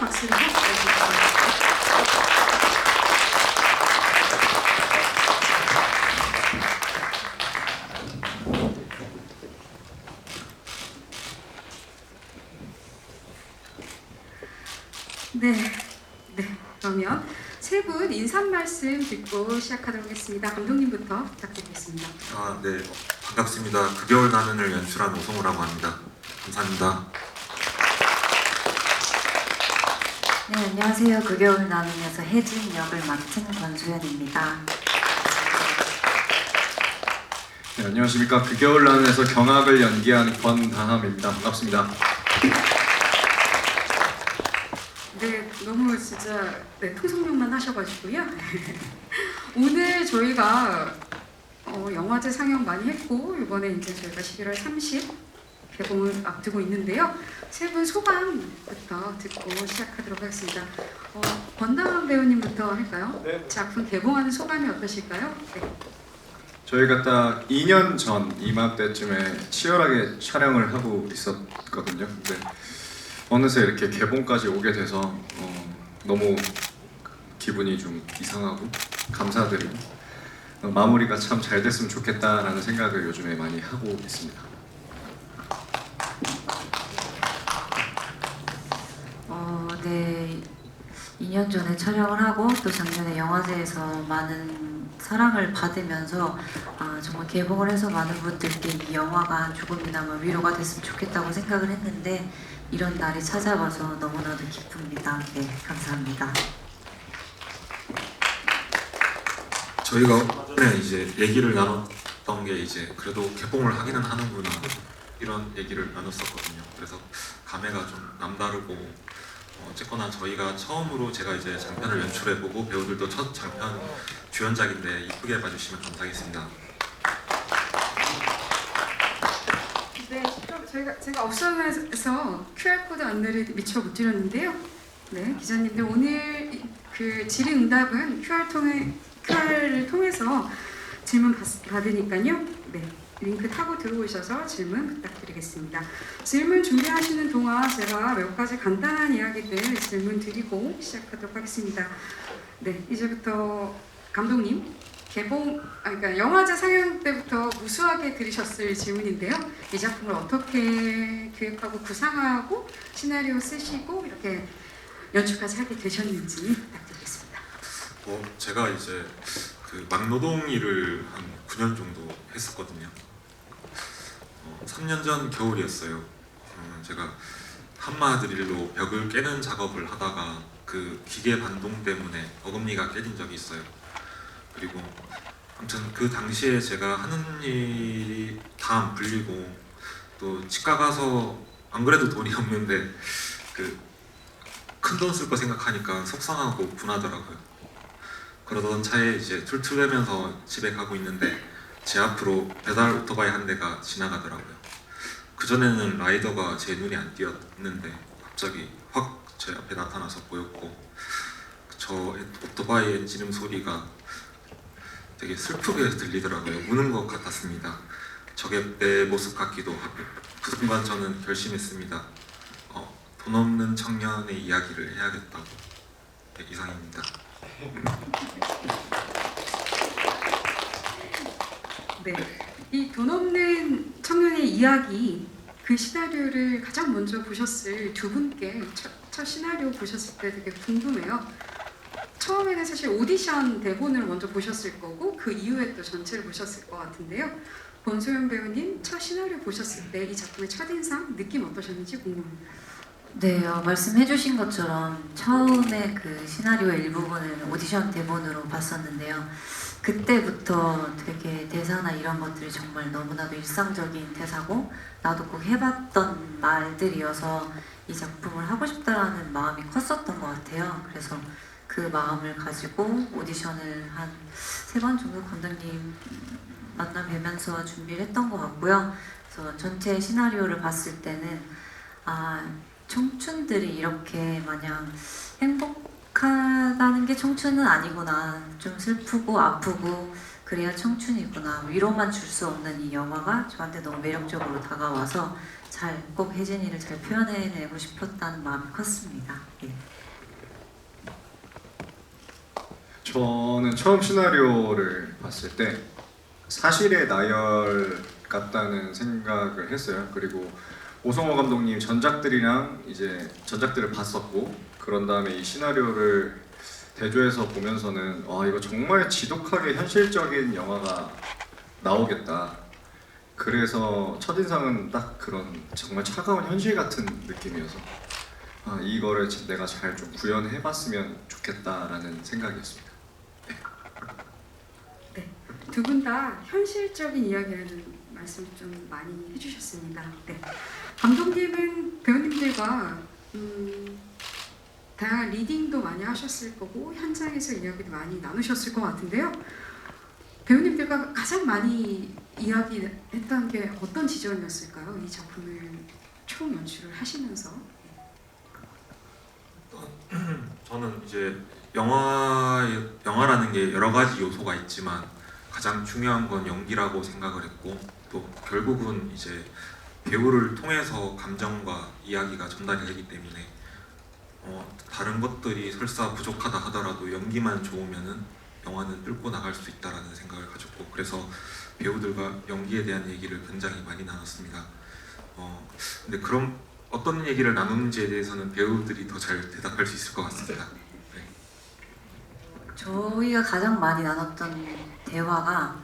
박수를 해주시겠습니다. 네, 그러면 세 분 인사 말씀 듣고 시작하도록 하겠습니다. 감독님부터 부탁드리겠습니다. 네, 반갑습니다. 그 겨울 나는을 연출한 오성우라고 합니다. 감사합니다. 네, 안녕하세요. 그 겨울 나눔에서 혜진 역을 맡은 권소연입니다. 네, 안녕하십니까. 그 겨울 나눔에서 경악을 연기한 권다함입니다. 반갑습니다. 네, 너무 진짜 통성명만 하셔가지고요. 오늘 저희가 영화제 상영 많이 했고 이번에 이제 저희가 11월 30 개봉을 앞두고 있는데요. 세 분 소감부터 듣고 시작하도록 하겠습니다. 권다함 배우님부터 할까요? 네. 작품 개봉하는 소감이 어떠실까요? 네. 저희가 딱 2년 전 이맘때쯤에 치열하게 촬영을 하고 있었거든요. 근데 어느새 이렇게 개봉까지 오게 돼서 너무 기분이 좀 이상하고 감사드리고 마무리가 참 잘 됐으면 좋겠다라는 생각을 요즘에 많이 하고 있습니다. 네, 2년 전에 촬영을 하고 또 작년에 영화제에서 많은 사랑을 받으면서 정말 개봉을 해서 많은 분들께 이 영화가 조금이나마 위로가 됐으면 좋겠다고 생각을 했는데 이런 날이 찾아와서 너무나도 기쁩니다. 네, 감사합니다. 저희가 오늘 이제 얘기를 나눴던 게 이제 그래도 개봉을 하기는 하는구나 이런 얘기를 나눴었거든요. 그래서 감회가 좀 남다르고 어쨌거나 저희가 처음으로 제가 이제 장편을 연출해보고 배우들도 첫 장편 주연작인데 이쁘게 봐주시면 감사하겠습니다. 네, 좀 제가 옵션에서 QR 코드 안내를 미처 못 드렸는데요. 네, 기자님들 오늘 그 질의응답은 QR를 통해서 질문 받으니까요. 네, 링크 타고 들어오셔서 질문 부탁드리겠습니다. 질문 준비하시는 동안 제가 몇 가지 간단한 이야기들 질문 드리고 시작하도록 하겠습니다. 네, 이제부터 감독님. 그러니까 영화제 상영 때부터 무수하게 들으셨을 질문인데요. 이 작품을 어떻게 기획하고 구상하고 시나리오 쓰시고 이렇게 연출까지 하게 되셨는지 부탁드리겠습니다. 제가 이제 그 막노동 일을 한 9년 정도 했었거든요. 3년 전 겨울이었어요. 제가 한마드릴로 벽을 깨는 작업을 하다가 그 기계 반동 때문에 어금니가 깨진 적이 있어요. 그리고 아무튼 그 당시에 제가 하는 일이 다 안 풀리고 또 치과 가서 안 그래도 돈이 없는데 그 큰 돈 쓸 거 생각하니까 속상하고 분하더라고요. 그러던 차에 이제 툴툴대면서 집에 가고 있는데 제 앞으로 배달 오토바이 한 대가 지나가더라고요. 그전에는 라이더가 제 눈에 안 띄었는데 갑자기 확 제 앞에 나타나서 보였고 저 오토바이 엔진 소리가 되게 슬프게 들리더라고요. 우는 것 같았습니다. 저게 내 모습 같기도 하고 그 순간 저는 결심했습니다. 돈 없는 청년의 이야기를 해야겠다고. 네, 이상입니다. 네, 이 돈 없는 청년의 이야기 그 시나리오를 가장 먼저 보셨을 두 분께 첫 시나리오 보셨을 때 되게 궁금해요. 처음에는 사실 오디션 대본을 먼저 보셨을 거고 그 이후에 또 전체를 보셨을 것 같은데요. 권소연 배우님 첫 시나리오 보셨을 때 이 작품의 첫인상 느낌 어떠셨는지 궁금합니다. 네, 말씀해주신 것처럼 처음에 그 시나리오 일부분을 오디션 대본으로 봤었는데요. 그때부터 되게 대사나 이런 것들이 정말 너무나도 일상적인 대사고 나도 꼭 해봤던 말들이어서 이 작품을 하고 싶다라는 마음이 컸었던 것 같아요. 그래서 그 마음을 가지고 오디션을 한 3번 정도 감독님 만나 뵈면서 준비를 했던 것 같고요. 그래서 전체 시나리오를 봤을 때는 청춘들이 이렇게 마냥 행복하다는 게 청춘은 아니구나. 좀 슬프고 아프고 그래야 청춘이구나. 위로만 줄 수 없는 이 영화가 저한테 너무 매력적으로 다가와서 꼭 혜진이를 잘 표현해내고 싶었다는 마음이 컸습니다. 네. 저는 처음 시나리오를 봤을 때 사실의 나열 같다는 생각을 했어요. 그리고 오성호 감독님 전작들이랑 이제 전작들을 봤었고 그런 다음에 이 시나리오를 대조해서 보면서는 와 이거 정말 지독하게 현실적인 영화가 나오겠다. 그래서 첫인상은 딱 그런 정말 차가운 현실 같은 느낌이어서 아 이거를 내가 잘 좀 구현해봤으면 좋겠다라는 생각이었습니다. 두 분 다 현실적인 이야기라는 말씀 좀 많이 해주셨습니다. 네. 감독님은 배우님들과 다양한 리딩도 많이 하셨을 거고 현장에서 이야기도 많이 나누셨을 것 같은데요. 배우님들과 가장 많이 이야기했던 게 어떤 지점이었을까요? 이 작품을 총 연출을 하시면서. 저는 이제 영화라는 게 여러 가지 요소가 있지만 가장 중요한 건 연기라고 생각을 했고 또 결국은 이제 배우를 통해서 감정과 이야기가 전달이 되기 때문에 다른 것들이 설사 부족하다 하더라도 연기만 좋으면은 영화는 뚫고 나갈 수 있다라는 생각을 가졌고 그래서 배우들과 연기에 대한 얘기를 굉장히 많이 나눴습니다. 근데 그럼 어떤 얘기를 나누는지에 대해서는 배우들이 더 잘 대답할 수 있을 것 같습니다. 네. 저희가 가장 많이 나눴던 대화가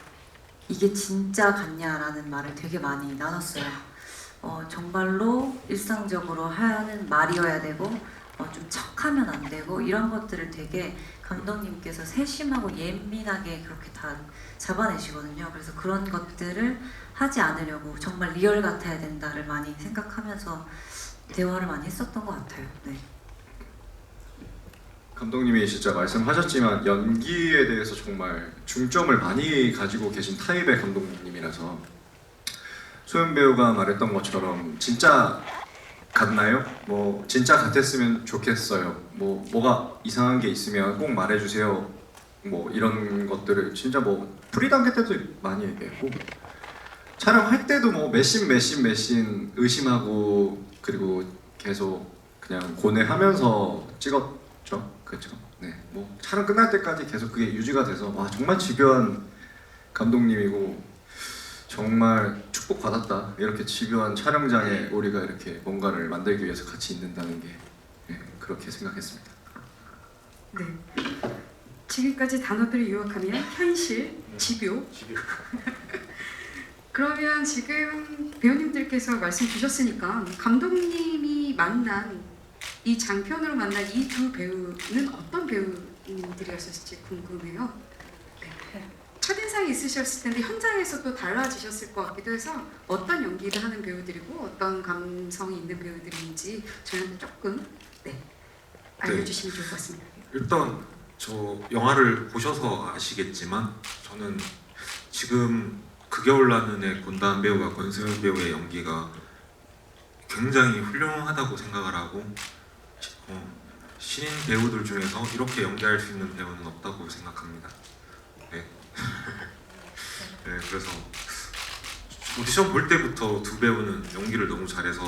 이게 진짜 같냐라는 말을 되게 많이 나눴어요. 정말로 일상적으로 하는 말이어야 되고 좀 척하면 안 되고 이런 것들을 되게 감독님께서 세심하고 예민하게 그렇게 다 잡아내시거든요. 그래서 그런 것들을 하지 않으려고 정말 리얼 같아야 된다를 많이 생각하면서 대화를 많이 했었던 것 같아요. 네. 감독님이 진짜 말씀하셨지만 연기에 대해서 정말 중점을 많이 가지고 계신 타입의 감독님이라서 소연 배우가 말했던 것처럼 진짜 같나요? 뭐 진짜 같았으면 좋겠어요. 뭐가 이상한 게 있으면 꼭 말해주세요. 뭐 이런 것들을 진짜 뭐 프리단계 때도 많이 얘기했고 촬영할 때도 뭐 메신 의심하고 그리고 계속 그냥 고뇌하면서 찍었죠. 그렇죠. 네. 뭐 촬영 끝날 때까지 계속 그게 유지가 돼서 와 정말 집요한 감독님이고 정말 축복받았다. 이렇게 집요한 촬영장에 우리가 이렇게 뭔가를 만들기 위해서 같이 있는다는 게 그렇게 생각했습니다. 네. 지금까지 단어들을 요약하면 현실, 집요. 그러면 지금 배우님들께서 말씀 주셨으니까 감독님이 만난 이 장편으로 만난 이 두 배우는 어떤 배우님들이었을지 궁금해요. 네. 첫인상이 있으셨을 텐데 현장에서 또 달라지셨을 것 같기도 해서 어떤 연기를 하는 배우들이고 어떤 감성이 있는 배우들인지 저희한테 조금 알려주시면 좋을 것 같습니다. 일단 저 영화를 보셔서 아시겠지만 저는 지금 극여울라는의 권다한 배우와 권소연 배우의 연기가 굉장히 훌륭하다고 생각을 하고 신인 배우들 중에서 이렇게 연기할 수 있는 배우는 없다고 생각합니다. 네. 네, 그래서 오디션 볼 때부터 두 배우는 연기를 너무 잘해서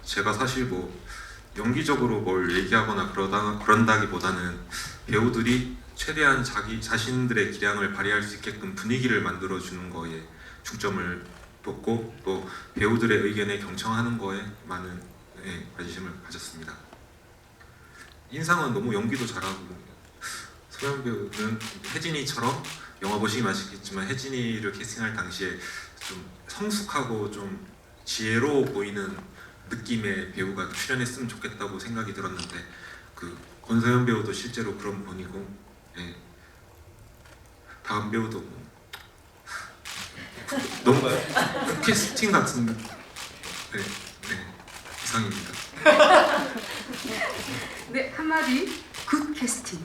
제가 사실 뭐 연기적으로 뭘 얘기하거나 그런다기보다는 배우들이 최대한 자기 자신들의 기량을 발휘할 수 있게끔 분위기를 만들어주는 거에 중점을 뒀고 또 배우들의 의견에 경청하는 거에 많은 관심을 가졌습니다. 인상은 너무 연기도 잘하고 소연 배우는 혜진이처럼 영화 보시면 아시겠지만 혜진이를 캐스팅할 당시에 좀 성숙하고 좀 지혜로워 보이는 느낌의 배우가 출연했으면 좋겠다고 생각이 들었는데 그 권소연 배우도 실제로 그런 분이고 다음 배우도 뭐 너무 캐스팅 같은 이상입니다. 네, 한마디 굿 캐스팅.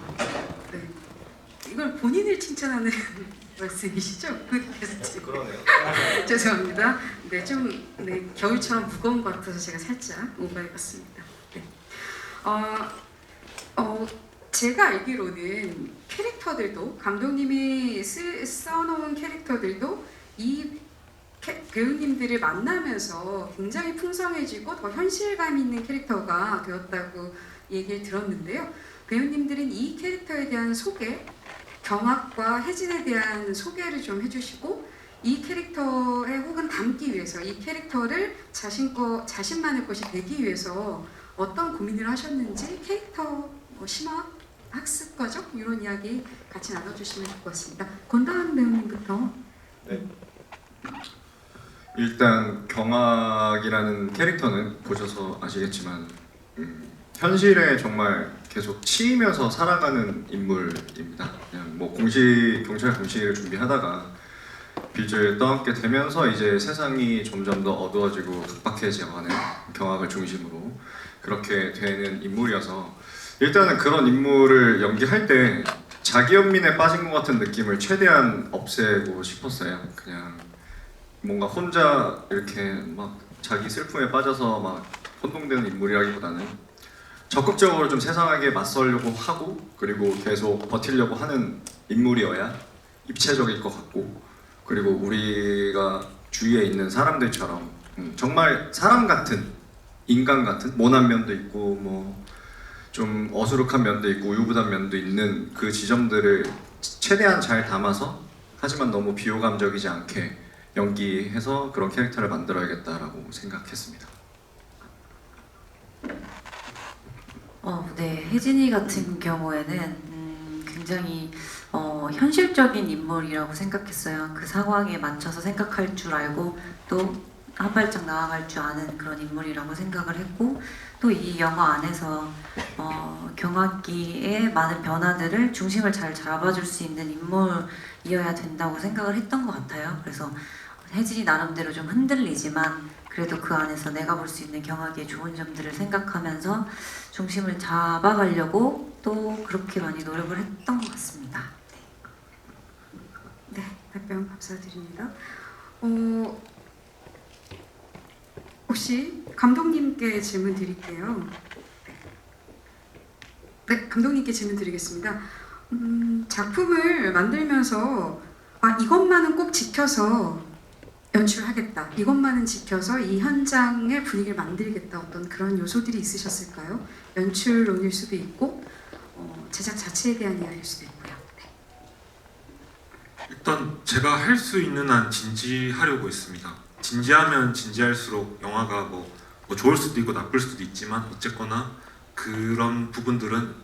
네. 이걸 본인을 칭찬하는 말씀이시죠? 굿 캐스팅. 그러네요. 죄송합니다. 네, 좀 겨울처럼 무거운 것 같아서 제가 살짝 오버해봤습니다. 네. 제가 알기로는 캐릭터들도 감독님이 써놓은 캐릭터들도 이 배우님들을 만나면서 굉장히 풍성해지고 더 현실감 있는 캐릭터가 되었다고 얘기를 들었는데요. 배우님들은 이 캐릭터에 대한 소개 경악과 혜진에 대한 소개를 좀 해주시고 이 캐릭터에 혹은 담기 위해서 이 캐릭터를 자신만의 것이 되기 위해서 어떤 고민을 하셨는지 캐릭터 심화 학습 과정 이런 이야기 같이 나눠주시면 좋을 것 같습니다. 권다은 배우님부터. 일단 경악이라는 캐릭터는 보셔서 아시겠지만 현실에 정말 계속 치이면서 살아가는 인물입니다. 그냥 뭐 경찰 공시를 준비하다가 빚을 떠안게 되면서 이제 세상이 점점 더 어두워지고 각박해져가는 경악을 중심으로 그렇게 되는 인물이어서 일단은 그런 인물을 연기할 때 자기 연민에 빠진 것 같은 느낌을 최대한 없애고 싶었어요. 그냥 뭔가 혼자 이렇게 막 자기 슬픔에 빠져서 막 혼동되는 인물이라기보다는 적극적으로 좀 세상에게 맞서려고 하고 그리고 계속 버티려고 하는 인물이어야 입체적일 것 같고 그리고 우리가 주위에 있는 사람들처럼 정말 사람 같은 인간 같은 모난 면도 있고 뭐 좀 어수룩한 면도 있고 우유부단 면도 있는 그 지점들을 최대한 잘 담아서 하지만 너무 비호감적이지 않게 연기해서 그런 캐릭터를 만들어야겠다라고 생각했습니다. 네, 혜진이 같은 경우에는 굉장히 현실적인 인물이라고 생각했어요. 그 상황에 맞춰서 생각할 줄 알고 또 한 발짝 나아갈 줄 아는 그런 인물이라고 생각을 했고 또 이 영화 안에서 경악기의 많은 변화들을 중심을 잘 잡아줄 수 있는 인물이어야 된다고 생각을 했던 것 같아요. 그래서 혜진이 나름대로 좀 흔들리지만 그래도 그 안에서 내가 볼 수 있는 경악의 좋은 점들을 생각하면서 중심을 잡아가려고 또 그렇게 많이 노력을 했던 것 같습니다. 네, 답변 감사드립니다. 혹시 감독님께 질문 드릴게요. 네, 감독님께 질문 드리겠습니다. 작품을 만들면서 이것만은 꼭 지켜서 연출하겠다. 이것만은 지켜서 이 현장의 분위기를 만들겠다. 어떤 그런 요소들이 있으셨을까요? 연출론일 수도 있고 제작 자체에 대한 이야기일 수도 있고요. 네. 일단 제가 할 수 있는 한 진지하려고 했습니다. 진지하면 진지할수록 영화가 뭐 좋을 수도 있고 나쁠 수도 있지만 어쨌거나 그런 부분들은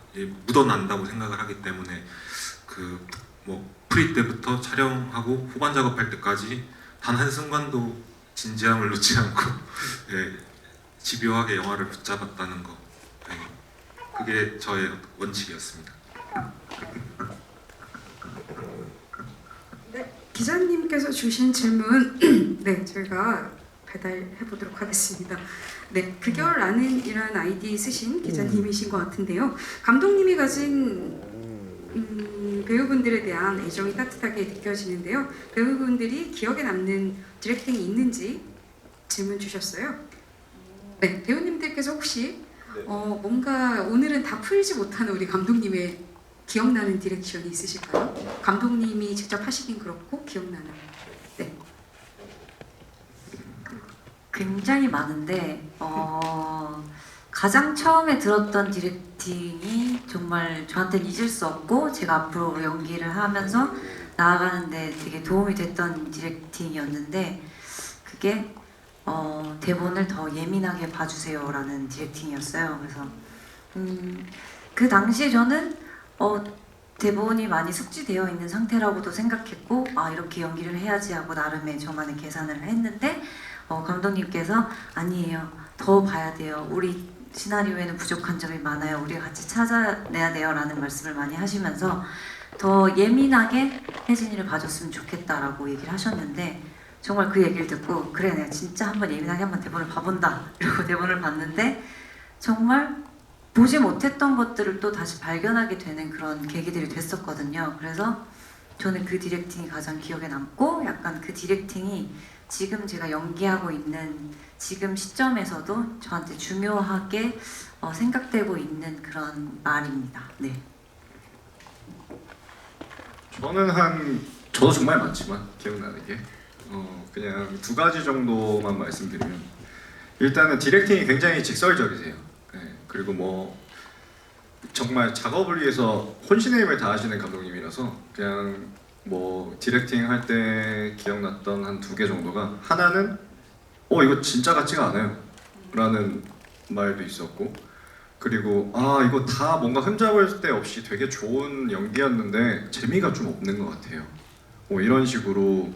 묻어난다고 생각을 하기 때문에 그 뭐 프리 때부터 촬영하고 후반 작업할 때까지 단 한순간도 진지함을 놓지 않고 집요하게 영화를 붙잡았다는 거 그게 저의 원칙이었습니다. 네, 기자님께서 주신 질문 네, 저희가 배달해 보도록 하겠습니다. 네, 그결라는이라는 아이디 쓰신 기자님이신 것 같은데요. 감독님이 가진 배우분들에 대한 애정이 따뜻하게 느껴지는데요. 배우분들이 기억에 남는 디렉팅이 있는지 질문 주셨어요. 네, 배우님들께서 혹시 뭔가 오늘은 다 풀지 못하는 우리 감독님의 기억나는 디렉션이 있으실까요? 감독님이 직접 하시긴 그렇고 기억나는. 네. 굉장히 많은데 가장 처음에 들었던 디렉팅이 정말 저한테는 잊을 수 없고 제가 앞으로 연기를 하면서 나아가는데 되게 도움이 됐던 디렉팅이었는데 그게 대본을 더 예민하게 봐주세요 라는 디렉팅이었어요. 그래서 그 당시에 저는 대본이 많이 숙지되어 있는 상태라고도 생각했고 이렇게 연기를 해야지 하고 나름의 저만의 계산을 했는데 감독님께서 아니에요, 더 봐야 돼요, 우리 시나리오에는 부족한 점이 많아요, 우리가 같이 찾아내야 돼요 라는 말씀을 많이 하시면서 더 예민하게 혜진이를 봐줬으면 좋겠다라고 얘기를 하셨는데 정말 그 얘기를 듣고 그래 내가 진짜 한번 예민하게 한번 대본을 봐본다 이러고 대본을 봤는데 정말 보지 못했던 것들을 또 다시 발견하게 되는 그런 계기들이 됐었거든요. 그래서 저는 그 디렉팅이 가장 기억에 남고 약간 그 디렉팅이 지금 제가 연기하고 있는 지금 시점에서도 저한테 중요하게 생각되고 있는 그런 말입니다. 네. 저도 정말 많지만 기억나는 게 그냥 두 가지 정도만 말씀드리면 일단은 디렉팅이 굉장히 직설적이세요. 그리고 뭐 정말 작업을 위해서 혼신의 힘을 다하시는 감독님이라 영화들이어서 그냥 뭐 디렉팅 할 때 기억났던 한 2개 정도가, 하나는 이거 진짜 같지가 않아요 라는 말도 있었고, 그리고 이거 다 뭔가 흠잡을 데 없이 되게 좋은 연기였는데 재미가 좀 없는 것 같아요. 이런 식으로,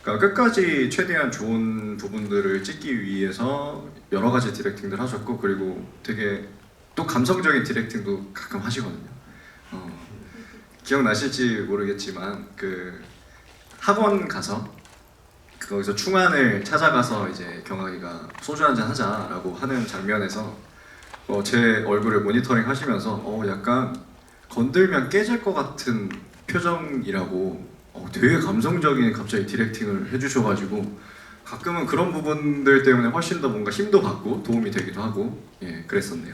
그러니까 끝까지 최대한 좋은 부분들을 찍기 위해서 여러 가지 디렉팅들 하셨고, 그리고 되게 또 감성적인 디렉팅도 가끔 하시거든요. 기억나실지 모르겠지만 그 학원 가서 거기서 충안을 찾아가서 이제 경학이가 소주 한잔 하자라고 하는 장면에서 제 얼굴을 모니터링 하시면서 약간 건들면 깨질 것 같은 표정이라고 되게 감성적인 갑자기 디렉팅을 해주셔가지고, 가끔은 그런 부분들 때문에 훨씬 더 뭔가 힘도 받고 도움이 되기도 하고, 그랬었네요.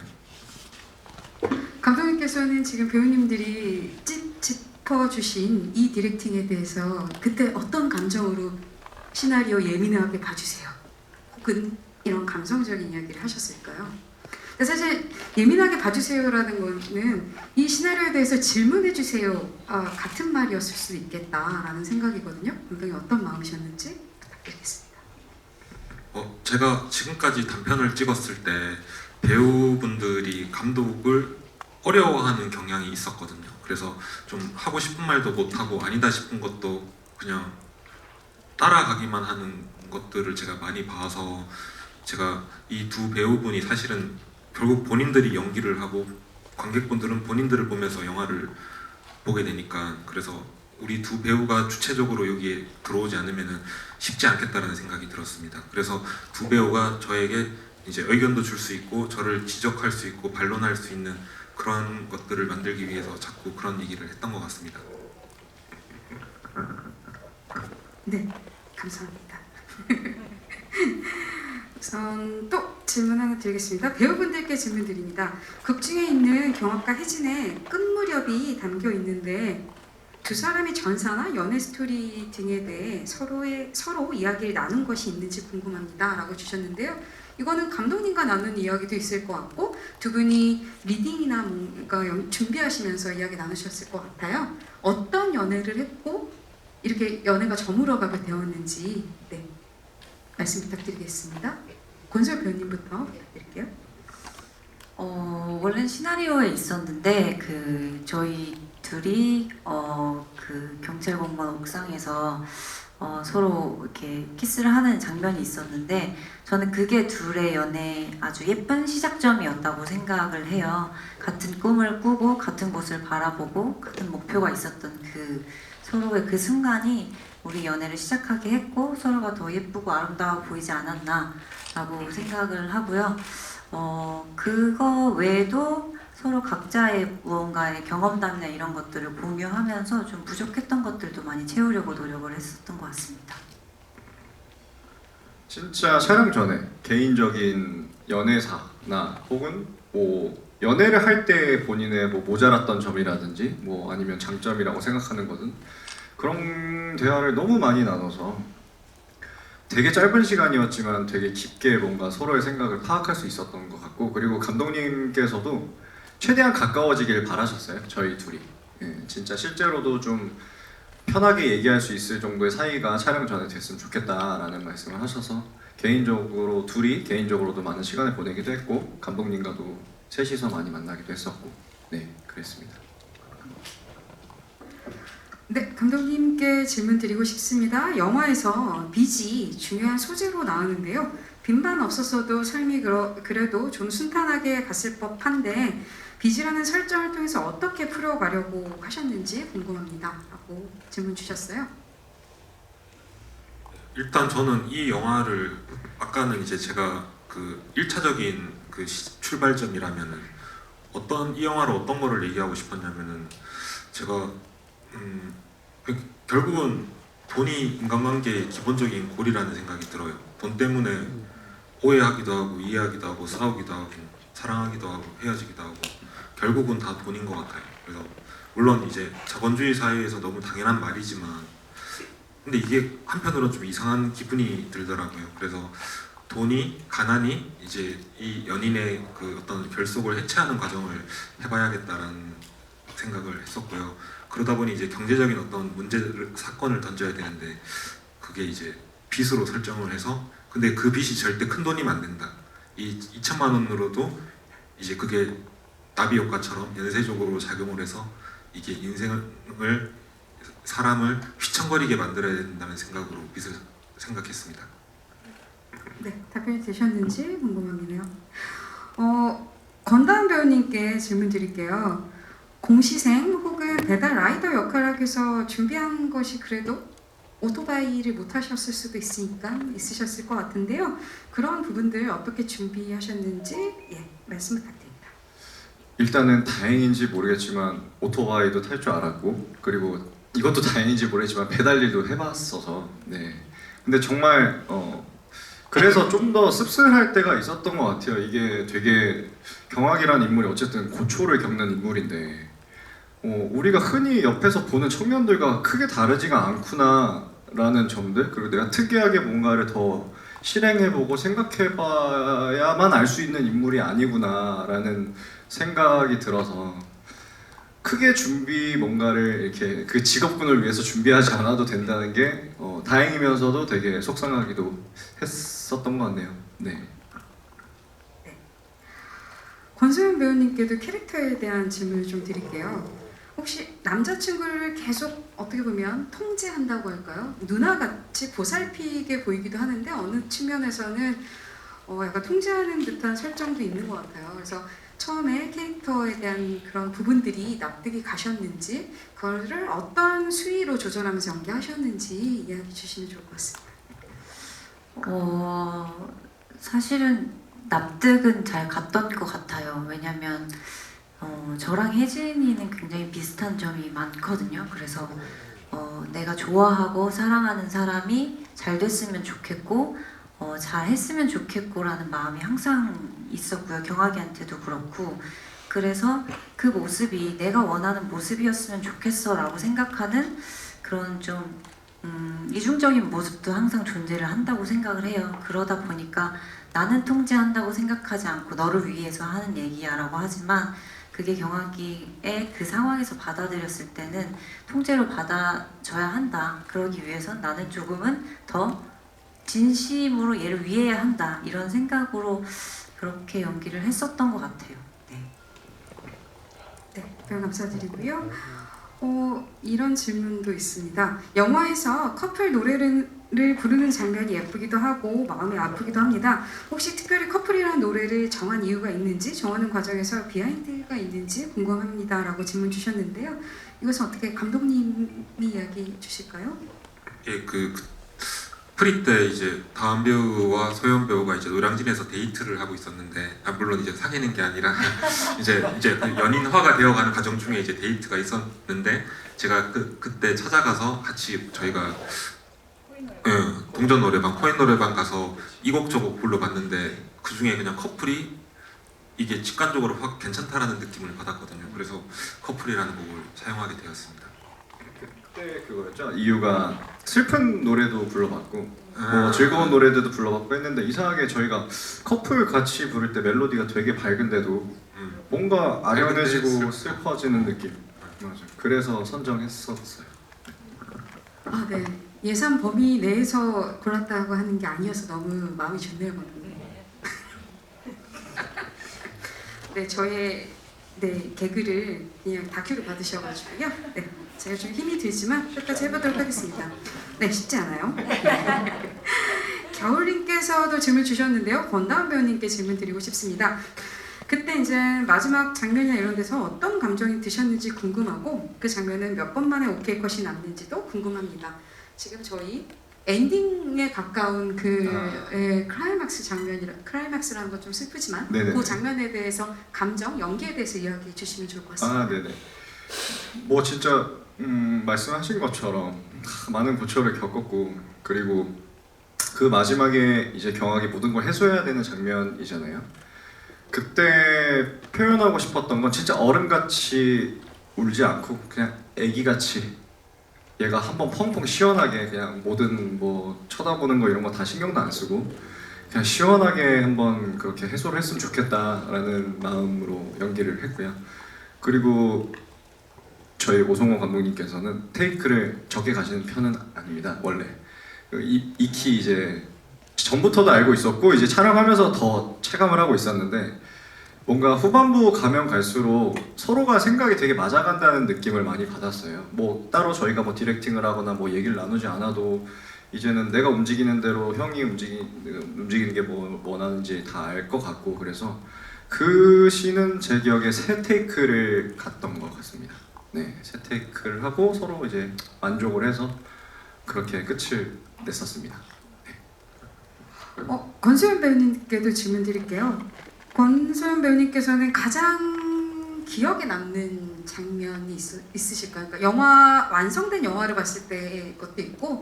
감독님께서는 지금 배우님들이 짚어주신 이 디렉팅에 대해서 그때 어떤 감정으로 시나리오 예민하게 봐주세요? 혹은 이런 감성적인 이야기를 하셨을까요? 근데 사실 예민하게 봐주세요라는 거는 이 시나리오에 대해서 질문해주세요 같은 말이었을 수 있겠다라는 생각이거든요. 감독님 어떤 마음이셨는지 부탁드리겠습니다. 제가 지금까지 단편을 찍었을 때 배우분들이 감독을 어려워하는 경향이 있었거든요. 그래서 좀 하고 싶은 말도 못하고 아니다 싶은 것도 그냥 따라가기만 하는 것들을 제가 많이 봐서, 제가 이 2 배우분이 사실은 결국 본인들이 연기를 하고 관객분들은 본인들을 보면서 영화를 보게 되니까, 그래서 우리 2 배우가 주체적으로 여기에 들어오지 않으면 쉽지 않겠다라는 생각이 들었습니다. 그래서 2 배우가 저에게 이제 의견도 줄 수 있고 저를 지적할 수 있고 반론할 수 있는 그런 것들을 만들기 위해서 자꾸 그런 얘기를 했던 것 같습니다. 네, 감사합니다. 우선 또 질문 하나 드리겠습니다. 배우분들께 질문 드립니다. 극 중에 있는 경학과 혜진의 끝 무렵이 담겨 있는데 2 사람의 전사나 연애 스토리 등에 대해 서로 이야기를 나눈 것이 있는지 궁금합니다 라고 주셨는데요. 이거는 감독님과 나눈 이야기도 있을 것 같고 2 분이 리딩이나 뭔가 준비하시면서 이야기 나누셨을 것 같아요. 어떤 연애를 했고 이렇게 연애가 저물어가게 되었는지 말씀 부탁드리겠습니다. 권설 배우님부터 부탁드릴게요. 원래 시나리오에 있었는데 저희 둘이 그 경찰 공무원 옥상에서 서로 이렇게 키스를 하는 장면이 있었는데, 저는 그게 둘의 연애 아주 예쁜 시작점이었다고 생각을 해요. 같은 꿈을 꾸고 같은 곳을 바라보고 같은 목표가 있었던 그 서로의 그 순간이 우리 연애를 시작하게 했고, 서로가 더 예쁘고 아름다워 보이지 않았나 라고 생각을 하고요. 그거 외에도 서로 각자의 무언가의 경험담이나 이런 것들을 공유하면서 좀 부족했던 것들도 많이 채우려고 노력을 했었던 것 같습니다. 진짜 촬영 전에 개인적인 연애사나 혹은 연애를 할 때 본인의 모자랐던 점이라든지 아니면 장점이라고 생각하는 거든, 그런 대화를 너무 많이 나눠서 되게 짧은 시간이었지만 되게 깊게 뭔가 서로의 생각을 파악할 수 있었던 것 같고, 그리고 감독님께서도 최대한 가까워지길 바라셨어요, 저희 둘이. 진짜 실제로도 좀 편하게 얘기할 수 있을 정도의 사이가 촬영 전에 됐으면 좋겠다라는 말씀을 하셔서 개인적으로 둘이 개인적으로도 많은 시간을 보내기도 했고, 감독님과도 셋이서 많이 만나기도 했었고, 그랬습니다. 네, 감독님께 질문 드리고 싶습니다. 영화에서 빚이 중요한 소재로 나오는데요. 빚만 없었어도 삶이 그래도 좀 순탄하게 갔을 법한데 빚이라는 설정을 통해서 어떻게 풀어가려고 하셨는지 궁금합니다 라고 질문 주셨어요. 일단 저는 이 영화를, 아까는 이제 제가 그 1차적인 그 출발점이라면은 이 영화로 어떤 거를 얘기하고 싶었냐면은, 제가 결국은 돈이 인간관계의 기본적인 골이라는 생각이 들어요. 돈 때문에 오해하기도 하고 이해하기도 하고 싸우기도 하고 사랑하기도 하고 헤어지기도 하고 결국은 다 돈인 것 같아요. 그래서 물론 이제 자본주의 사회에서 너무 당연한 말이지만, 근데 이게 한편으로는 좀 이상한 기분이 들더라고요. 그래서 돈이, 가난이 이제 이 연인의 그 어떤 결속을 해체하는 과정을 해봐야겠다라는 생각을 했었고요. 그러다 보니 이제 경제적인 어떤 문제를 사건을 던져야 되는데 그게 이제 빚으로 설정을 해서 근데 그 빚이 절대 큰 돈이면 안 된다. 이 2천만 원으로도 이제 그게 나비 효과처럼 연쇄적으로 작용을 해서 이게 인생을 사람을 휘청거리게 만들어야 된다는 생각으로 빚을 생각했습니다. 네, 답변이 되셨는지 궁금하네요. 권다은 배우님께 질문 드릴게요. 공시생 혹은 배달 라이더 역할을 하기 위해서 준비한 것이 그래도 오토바이를 못 하셨을 수도 있으셨을 것 같은데요. 그런 부분들 어떻게 준비하셨는지 말씀 부탁드립니다. 일단은 다행인지 모르겠지만 오토바이도 탈 줄 알았고 그리고 이것도 다행인지 모르겠지만 배달 일도 해봤어서 네. 근데 정말 그래서 좀 더 씁쓸할 때가 있었던 것 같아요. 이게 되게 경학이라는 인물이 어쨌든 고초를 겪는 인물인데 우리가 흔히 옆에서 보는 청년들과 크게 다르지가 않구나라는 점들 그리고 내가 특이하게 뭔가를 더 실행해보고 생각해봐야만 알 수 있는 인물이 아니구나라는 생각이 들어서 크게 뭔가를 이렇게 그 직업군을 위해서 준비하지 않아도 된다는 게 다행이면서도 되게 속상하기도 했었던 것 같네요. 네. 권소연 배우님께도 캐릭터에 대한 질문을 좀 드릴게요. 혹시 남자친구를 계속 어떻게 보면 통제한다고 할까요? 누나같이 보살피게 보이기도 하는데 어느 측면에서는 약간 통제하는 듯한 설정도 있는 것 같아요. 그래서 처음에 캐릭터에 대한 그런 부분들이 납득이 가셨는지 그거를 어떤 수위로 조절하면서 연기하셨는지 이야기 주시면 좋을 것 같습니다. 사실은 납득은 잘 갔던 것 같아요. 왜냐면 저랑 혜진이는 굉장히 비슷한 점이 많거든요. 그래서 내가 좋아하고 사랑하는 사람이 잘 됐으면 좋겠고 잘 했으면 좋겠고라는 마음이 항상 있었고요. 경학이한테도 그렇고 그래서 그 모습이 내가 원하는 모습이었으면 좋겠어 라고 생각하는 그런 좀 이중적인 모습도 항상 존재를 한다고 생각을 해요. 그러다 보니까 나는 통제한다고 생각하지 않고 너를 위해서 하는 얘기야 라고 하지만 그게 경학이의 그 상황에서 받아들였을 때는 통제로 받아줘야 한다. 그러기 위해선 나는 조금은 더 진심으로 얘를 위해야 한다. 이런 생각으로 그렇게 연기를 했었던 것 같아요. 네, 배우 감사드리고요. 이런 질문도 있습니다. 영화에서 커플 노래를 부르는 장면이 예쁘기도 하고 마음이 아프기도 합니다. 혹시 특별히 커플이라는 노래를 정한 이유가 있는지 정하는 과정에서 비하인드가 있는지 궁금합니다 라고 질문 주셨는데요. 이것은 어떻게 감독님이 이야기 주실까요? 예, 프리 때 이제 다은 배우와 소연 배우가 이제 노량진에서 데이트를 하고 있었는데 물론 이제 사귀는 게 아니라 이제 그 연인화가 되어가는 과정 중에 이제 데이트가 있었는데 제가 그때 찾아가서 같이 저희가 동전 노래방, 코인 노래방 가서 이 곡 저 곡 불러봤는데 그 중에 그냥 커플이 이게 직관적으로 확 괜찮다라는 느낌을 받았거든요. 그래서 커플이라는 곡을 사용하게 되었습니다. 그때 그거였죠. 이유가 슬픈 노래도 불러봤고 즐거운 노래들도 불러봤고 했는데 이상하게 저희가 커플 같이 부를 때 멜로디가 되게 밝은데도 뭔가 아련해지고 슬퍼지는 느낌. 맞아. 그래서 선정했었어요. 네. 예산 범위 내에서 골랐다고 하는 게 아니어서 너무 마음이 좋네요, 감독님. 네, 저의 개그를 그냥 다큐로 받으셔가지고요. 네, 제가 좀 힘이 들지만 끝까지 해보도록 하겠습니다. 네, 쉽지 않아요. 겨울님께서도 질문 주셨는데요. 권다은 배우님께 질문 드리고 싶습니다. 그때 이제 마지막 장면이나 이런 데서 어떤 감정이 드셨는지 궁금하고 그 장면은 몇 번 만에 오케이 컷이 났는지도 궁금합니다. 지금 저희 엔딩에 가까운 클라이막스 클라이막스라는 건 좀 슬프지만 네네네. 그 장면에 대해서 감정, 연기에 대해서 이야기해 주시면 좋을 것 같습니다. 네네. 뭐 진짜 말씀하신 것처럼 많은 고초를 겪었고 그리고 그 마지막에 이제 경학이 모든 걸 해소해야 되는 장면이잖아요. 그때 표현하고 싶었던 건 진짜 어른같이 울지 않고 그냥 애기같이 얘가 한번 펑펑 시원하게 그냥 모든 뭐 쳐다보는 거 이런 거 다 신경도 안 쓰고 그냥 시원하게 한번 그렇게 해소를 했으면 좋겠다라는 마음으로 연기를 했고요. 그리고 저희 오성호 감독님께서는 테이크를 적게 가시는 편은 아닙니다. 원래 익히 이제 전부터도 알고 있었고 이제 촬영하면서 더 체감을 하고 있었는데 뭔가 후반부 가면 갈수록 서로가 생각이 되게 맞아간다는 느낌을 많이 받았어요. 뭐 따로 저희가 뭐 디렉팅을 하거나 뭐 얘기를 나누지 않아도 이제는 내가 움직이는 대로 형이 움직이는 게 뭐 원하는지 다 알 것 같고 그래서 그 씬은 제 기억에 3테이크를 갔던 것 같습니다. 네, 3테이크를 하고 서로 이제 만족을 해서 그렇게 끝을 냈었습니다. 권소연 배우님께도 질문 드릴게요. 권소연 배우님께서는 가장 기억에 남는 장면이 있으실까요? 그러니까 영화 완성된 영화를 봤을 때 것도 있고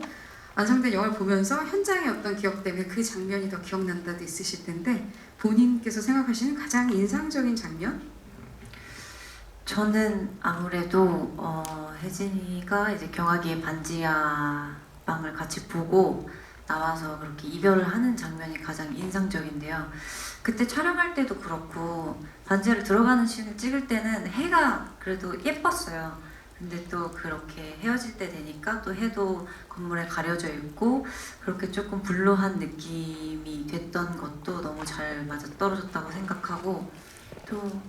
완성된 영화를 보면서 현장의 어떤 기억 때문에 그 장면이 더 기억난다도 있으실 텐데 본인께서 생각하시는 가장 인상적인 장면? 저는 아무래도 혜진이가 이제 경화기의 반지하 방을 같이 보고 나와서 그렇게 이별을 하는 장면이 가장 인상적인데요. 그때 촬영할 때도 그렇고 반지하를 들어가는 씬을 찍을 때는 해가 그래도 예뻤어요. 근데 또 그렇게 헤어질 때 되니까 또 해도 건물에 가려져 있고 그렇게 조금 블루한 느낌이 됐던 것도 너무 잘 맞아떨어졌다고 생각하고 또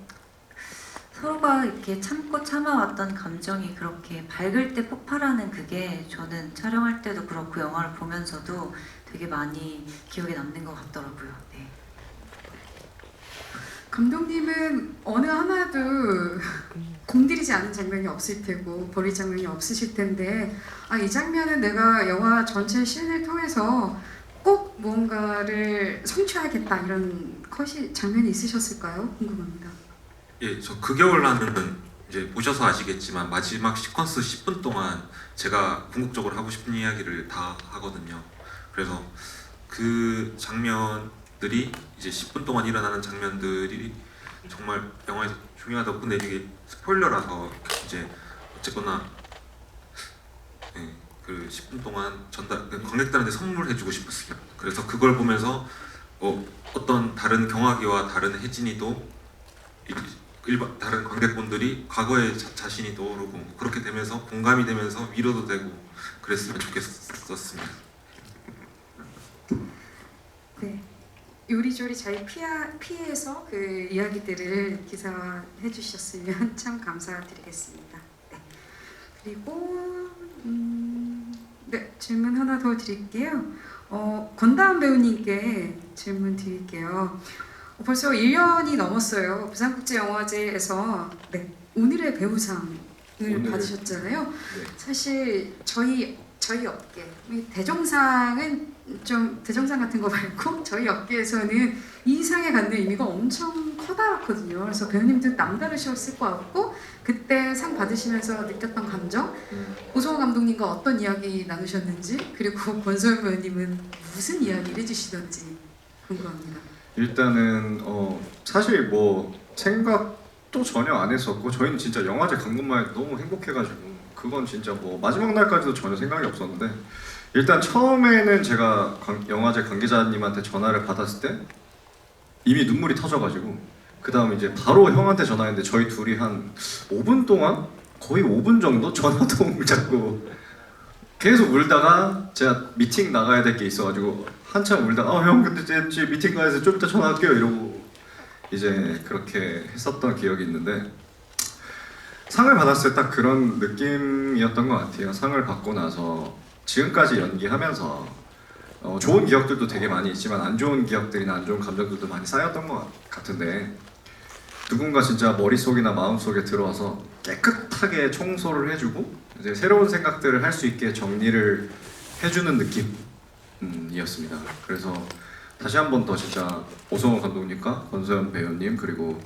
서로가 이렇게 참고 참아왔던 감정이 그렇게 밝을 때 폭발하는 그게 저는 촬영할 때도 그렇고 영화를 보면서도 되게 많이 기억에 남는 것 같더라고요. 네. 감독님은 어느 하나도 공들이지 않은 장면이 없을 테고 버릴 장면이 없으실 텐데 이 장면은 내가 영화 전체 씬을 통해서 꼭 무언가를 성취하겠다 이런 장면이 있으셨을까요? 궁금합니다. 예, 저 극여울라는 이제 보셔서 아시겠지만 마지막 시퀀스 10분 동안 제가 궁극적으로 하고 싶은 이야기를 다 하거든요. 그래서 그 장면들이 이제 10분 동안 일어나는 장면들이 정말 영화에서 중요하다고. 근데 이게 스포일러라서 이제 어쨌거나 그 10분 동안 관객들한테 선물해주고 싶었어요. 그래서 그걸 보면서 어떤 다른 경화기와 다른 혜진이도 다른 관객분들이 과거의 자신이 떠오르고 그렇게 되면서 공감이 되면서 위로도 되고 그랬으면 좋겠었습니다. 네, 요리조리 잘 피해서 그 이야기들을 기사화해 주셨으면 참 감사드리겠습니다. 네. 그리고 네, 질문 하나 더 드릴게요. 권다은 배우님께 질문 드릴게요. 벌써 1년이 넘었어요. 부산국제영화제에서 오늘의 배우상을 받으셨잖아요. 네. 사실 저희 업계 대종상은 좀 대종상 같은 거 말고 저희 업계에서는 이 상에 갖는 의미가 엄청 커다랗거든요. 그래서 배우님도 남다르셨을 것 같고 그때 상 받으시면서 느꼈던 감정, 오성호 감독님과 어떤 이야기 나누셨는지 그리고 권소연 배우님은 무슨 이야기를 해주시던지 궁금합니다. 일단은 사실 뭐 생각도 전혀 안 했었고 저희는 진짜 영화제 간 것만 해도 너무 행복해가지고 그건 진짜 뭐 마지막 날까지도 전혀 생각이 없었는데 일단 처음에는 제가 영화제 관계자님한테 전화를 받았을 때 이미 눈물이 터져가지고 그 다음 이제 바로 형한테 전화했는데 저희 둘이 한 5분 동안 거의 5분 정도 전화통을 잡고 계속 울다가 제가 미팅 나가야 될 게 있어가지고 한참 울다가 형 근데 이제 미팅 가야 돼서 좀 이따 전화할게요 이러고 이제 그렇게 했었던 기억이 있는데 상을 받았을 때 딱 그런 느낌이었던 것 같아요. 상을 받고 나서 지금까지 연기하면서 좋은 기억들도 되게 많이 있지만 안 좋은 기억들이나 안 좋은 감정들도 많이 쌓였던 것 같은데 누군가 진짜 머릿속이나 마음속에 들어와서 깨끗하게 청소를 해주고 이제 새로운 생각들을 할 수 있게 정리를 해주는 느낌이었습니다. 그래서 다시 한 번 더 진짜 오성호 감독님과 권소연 배우님 그리고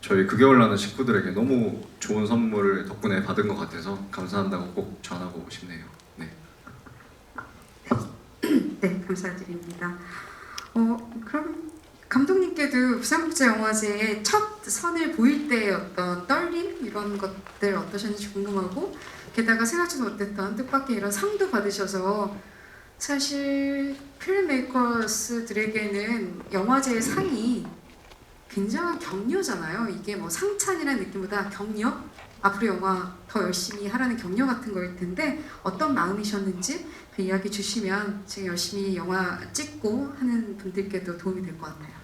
저희 극여울라는 식구들에게 너무 좋은 선물을 덕분에 받은 것 같아서 감사한다고 꼭 전하고 싶네요. 네. 네, 감사드립니다. 그럼 감독님께도 부산국제영화제의 첫 선을 보일 때의 어떤 떨림 이런 것들 어떠셨는지 궁금하고 게다가 생각지도 못했던 뜻밖의 이런 상도 받으셔서 사실 필름메이커스들에게는 영화제의 상이 굉장한 격려잖아요. 이게 뭐 상찬이라는 느낌보다 격려? 앞으로 영화 더 열심히 하라는 격려 같은 거일 텐데 어떤 마음이셨는지 그 이야기 주시면 지금 열심히 영화 찍고 하는 분들께도 도움이 될 것 같아요.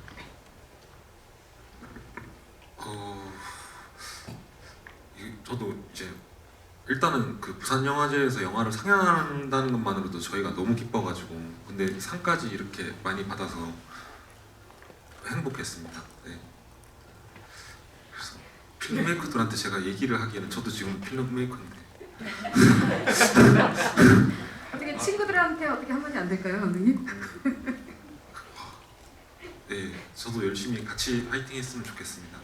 저도 이제 일단은 그 부산영화제에서 영화를 상영한다는 것만으로도 저희가 너무 기뻐가지고 근데 상까지 이렇게 많이 받아서 행복했습니다. 네. 그래서 필름메이커들한테 제가 얘기를 하기에는 저도 지금 필름메이커인데 어떻게 친구들한테 어떻게 한마디 안 될까요, 감독님? 네, 저도 열심히 같이 파이팅 했으면 좋겠습니다.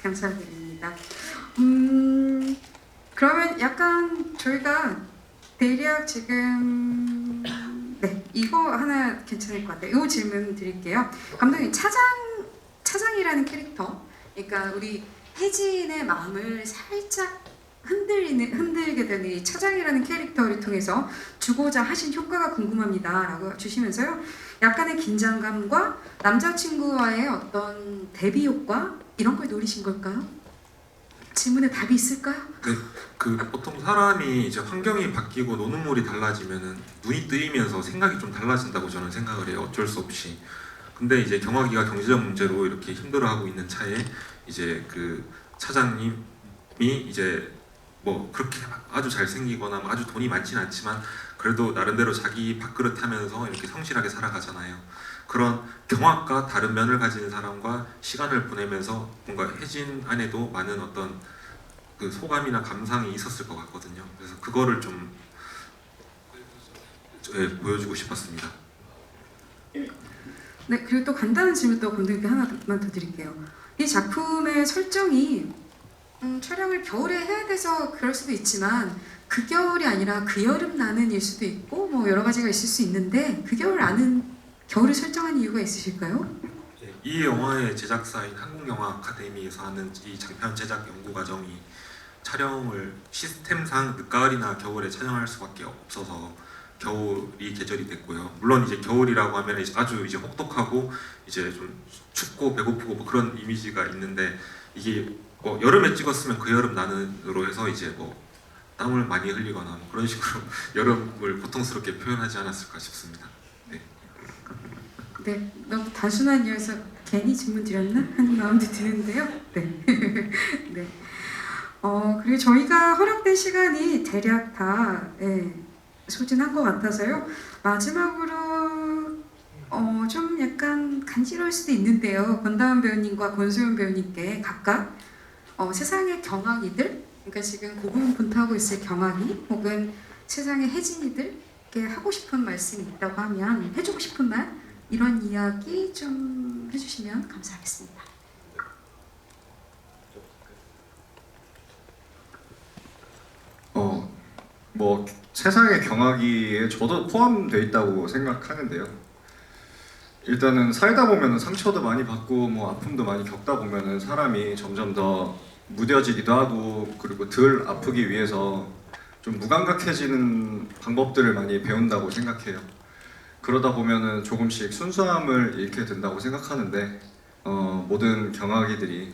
감사드립니다. 그러면 약간 저희가 대략 지금 이거 하나 괜찮을 것 같아요. 이 질문 드릴게요. 감독님 차장이라는 캐릭터, 그러니까 우리 혜진의 마음을 살짝 흔들게 되는 이 차장이라는 캐릭터를 통해서 주고자 하신 효과가 궁금합니다라고 주시면서요. 약간의 긴장감과 남자친구와의 어떤 대비 효과 이런 걸 노리신 걸까요? 질문에 답이 있을까요? 네, 그 보통 사람이 이제 환경이 바뀌고 노는 물이 달라지면은 눈이 뜨이면서 생각이 좀 달라진다고 저는 생각을 해요. 어쩔 수 없이. 근데 이제 경화기가 경제적 문제로 이렇게 힘들어하고 있는 차에 이제 그 차장님이 이제 뭐 그렇게 아주 잘생기거나 뭐 아주 돈이 많지는 않지만 그래도 나름대로 자기 밥그릇 하면서 이렇게 성실하게 살아가잖아요. 그런 경악과 다른 면을 가진 사람과 시간을 보내면서 뭔가 혜진 안에도 많은 어떤 그 소감이나 감상이 있었을 것 같거든요. 그래서 그거를 좀 보여주고 싶었습니다. 네, 그리고 또 간단한 질문 또 감독님께 하나만 더 드릴게요. 이 작품의 설정이 촬영을 겨울에 해야 돼서 그럴 수도 있지만 그 겨울이 아니라 그 여름 나는일 수도 있고 뭐 여러 가지가 있을 수 있는데 그 겨울을 설정한 이유가 있으실까요? 이 영화의 제작사인 한국영화 아카데미에서 하는 이 장편 제작 연구 과정이 촬영을 시스템상 늦가을이나 겨울에 촬영할 수밖에 없어서 겨울이 계절이 됐고요. 물론 이제 겨울이라고 하면 이제 아주 이제 혹독하고 이제 좀 춥고 배고프고 뭐 그런 이미지가 있는데 이게 뭐 여름에 찍었으면 그 여름 나는으로 해서 이제 뭐 땀을 많이 흘리거나 뭐 그런 식으로 여름을 고통스럽게 표현하지 않았을까 싶습니다. 네, 너무 단순한 이유에서 괜히 질문 드렸나 하는 마음도 드는데요. 네. 네. 그리고 저희가 허락된 시간이 대략 다 소진한 것 같아서요. 마지막으로 좀 약간 간지러울 수도 있는데요. 권다은 배우님과 권소연 배우님께 각각 세상의 경악이들, 그러니까 지금 고군분투하고 있을 경악이 혹은 세상의 혜진이들께 하고 싶은 말씀이 있다고 하면 해주고 싶은 말 이런 이야기 좀 해주시면 감사하겠습니다. 뭐 세상의 경악이에 저도 포함되어 있다고 생각하는데요. 일단은 살다 보면은 상처도 많이 받고 뭐 아픔도 많이 겪다 보면은 사람이 점점 더 무뎌지기도 하고 그리고 덜 아프기 위해서 좀 무감각해지는 방법들을 많이 배운다고 생각해요. 그러다 보면은 조금씩 순수함을 잃게 된다고 생각하는데 모든 경악이들이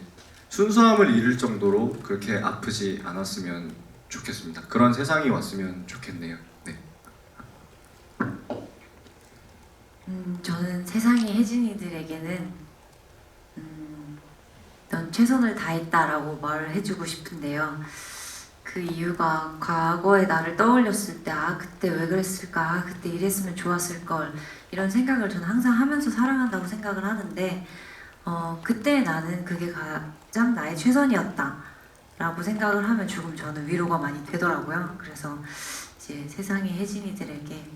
순수함을 잃을 정도로 그렇게 아프지 않았으면 좋겠습니다. 그런 세상이 왔으면 좋겠네요. 네. 저는 세상의 혜진이들에게는 넌 최선을 다했다라고 말을 해주고 싶은데요. 그 이유가 과거의 나를 떠올렸을 때 그때 왜 그랬을까? 그때 이랬으면 좋았을 걸 이런 생각을 저는 항상 하면서 살아간다고 생각을 하는데 그때 나는 그게 가장 나의 최선이었다 라고 생각을 하면 조금 저는 위로가 많이 되더라고요. 그래서 이제 세상의 혜진이들에게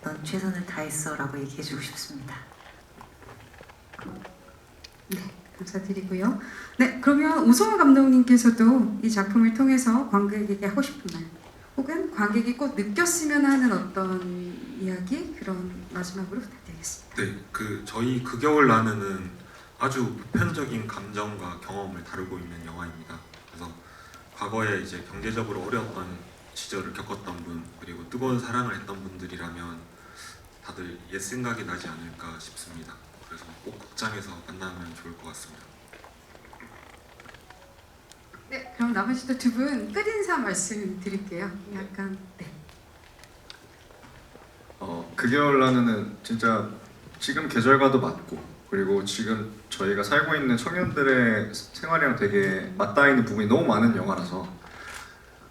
넌 최선을 다했어 라고 얘기해주고 싶습니다. 네, 감사드리고요. 네, 그러면 오성환 감독님께서도 이 작품을 통해서 관객에게 하고 싶은 말 혹은 관객이 꼭 느꼈으면 하는 어떤 이야기 그런 마지막으로 부탁드리겠습니다. 네, 저희 그 겨울 나는은 아주 보편적인 감정과 경험을 다루고 있는 영화입니다. 그래서 과거에 이제 경제적으로 어려웠던 시절을 겪었던 분 그리고 뜨거운 사랑을 했던 분들이라면 다들 옛 생각이 나지 않을까 싶습니다. 그래서 꼭 극장에서 만나면 좋을 것 같습니다. 그럼 나머지 두 분 끝인사 말씀드릴게요. 약간 네. 그 겨울 나는은 진짜 지금 계절과도 맞고 그리고 지금 저희가 살고 있는 청년들의 생활이랑 되게 맞닿아 있는 부분이 너무 많은 영화라서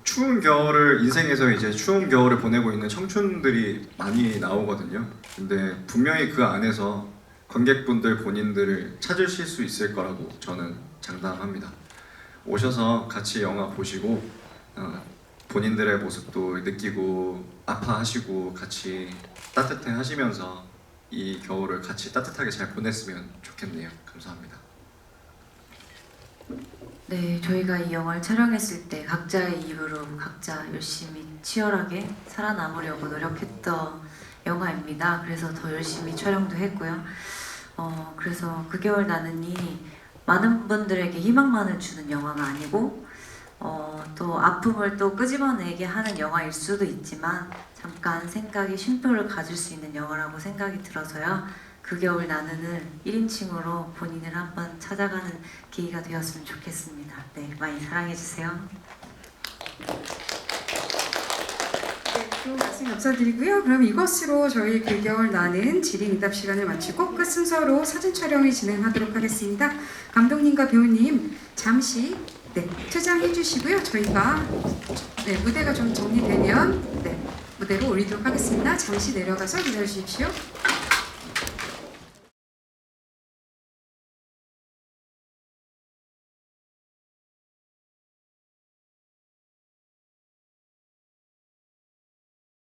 추운 겨울을 인생에서 이제 추운 겨울을 보내고 있는 청춘들이 많이 나오거든요. 근데 분명히 그 안에서 관객분들 본인들을 찾으실 수 있을 거라고 저는 장담합니다. 오셔서 같이 영화 보시고 본인들의 모습도 느끼고 아파하시고 같이 따뜻해 하시면서 이 겨울을 같이 따뜻하게 잘 보냈으면 좋겠네요. 감사합니다. 네, 저희가 이 영화를 촬영했을 때 각자의 이유로 각자 열심히 치열하게 살아남으려고 노력했던 영화입니다. 그래서 더 열심히 촬영도 했고요. 그래서 그 겨울 나는이 많은 분들에게 희망만을 주는 영화가 아니고 또 아픔을 또 끄집어내게 하는 영화일 수도 있지만 잠깐 생각의 쉼표를 가질 수 있는 영화라고 생각이 들어서요. 그 겨울 나는을 1인칭으로 본인을 한번 찾아가는 계기가 되었으면 좋겠습니다. 네, 많이 사랑해주세요. 네, 또 말씀 감사드리고요. 그럼 이것으로 저희 그 겨울 나는 질의응답 시간을 마치고 끝 순서로 사진 촬영을 진행하도록 하겠습니다. 감독님과 배우님 잠시 퇴장해 주시고요. 저희가 무대가 좀 정리되면 무대로 올리도록 하겠습니다. 잠시 내려가서 기다려 주십시오.